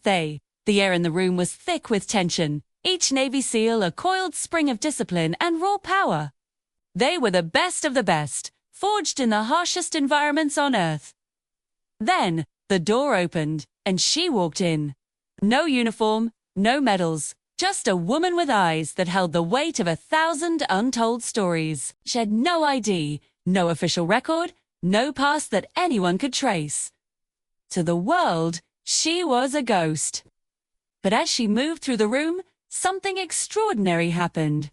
The air in the room was thick with tension, each Navy SEAL a coiled spring of discipline and raw power. They were the best of the best, forged in the harshest environments on Earth. Then, the door opened, and she walked in. No uniform, no medals, just a woman with eyes that held the weight of 1,000 untold stories. She had no ID, no official record, no past that anyone could trace. To the world, she was a ghost. But as she moved through the room, something extraordinary happened.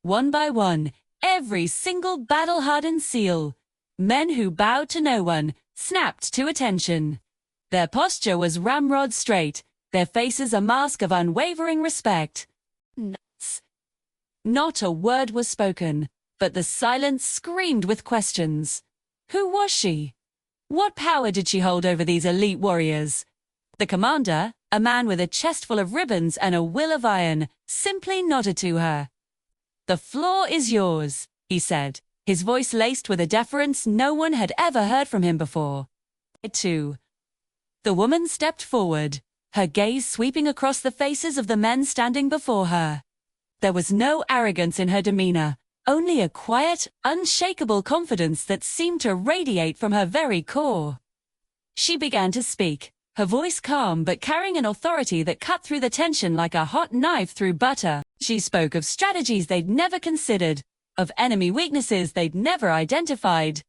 One by one, every single battle-hardened SEAL, men who bowed to no one, snapped to attention. Their posture was ramrod straight, their faces a mask of unwavering respect. Nuts. Not a word was spoken, but the silence screamed with questions. Who was she? What power did she hold over these elite warriors? The commander, a man with a chest full of ribbons and a will of iron, simply nodded to her. "The floor is yours," he said, his voice laced with a deference no one had ever heard from him before. The woman stepped forward, her gaze sweeping across the faces of the men standing before her. There was no arrogance in her demeanor, only a quiet, unshakable confidence that seemed to radiate from her very core. She began to speak, her voice calm but carrying an authority that cut through the tension like a hot knife through butter. She spoke of strategies they'd never considered, of enemy weaknesses they'd never identified.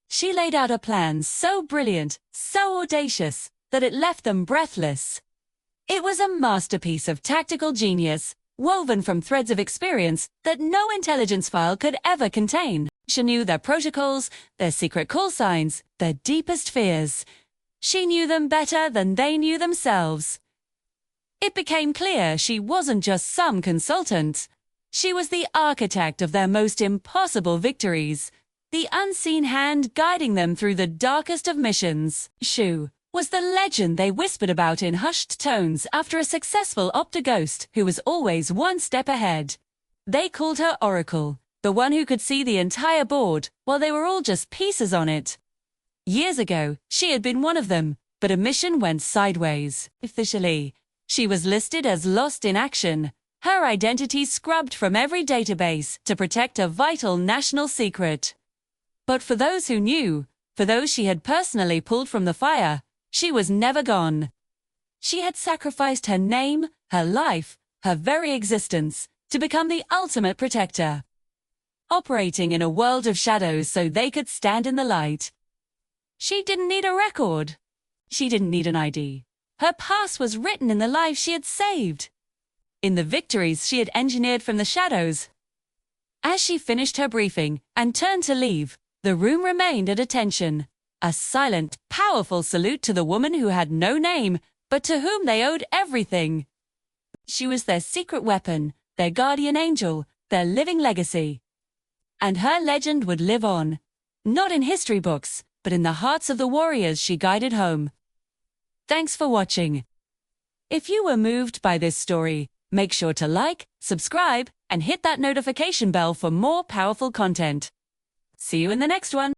She laid out a plan so brilliant, so audacious, that it left them breathless. It was a masterpiece of tactical genius, woven from threads of experience that no intelligence file could ever contain. She knew their protocols, their secret call signs, their deepest fears. She knew them better than they knew themselves. It became clear she wasn't just some consultant. She was the architect of their most impossible victories, the unseen hand guiding them through the darkest of missions. Shu was the legend they whispered about in hushed tones after a successful Optoghost who was always one step ahead. They called her Oracle, the one who could see the entire board while they were all just pieces on it. Years ago, she had been one of them, but a mission went sideways. Officially, she was listed as lost in action, her identity scrubbed from every database to protect a vital national secret. But for those who knew, for those she had personally pulled from the fire, she was never gone. She had sacrificed her name, her life, her very existence, to become the ultimate protector. Operating in a world of shadows so they could stand in the light. She didn't need a record. She didn't need an ID. Her past was written in the lives she had saved, in the victories she had engineered from the shadows. As she finished her briefing and turned to leave, the room remained at attention. A silent, powerful salute to the woman who had no name, but to whom they owed everything. She was their secret weapon, their guardian angel, their living legacy. And her legend would live on, not in history books, but in the hearts of the warriors she guided home. Thanks for watching. If you were moved by this story, make sure to like, subscribe, and hit that notification bell for more powerful content. See you in the next one.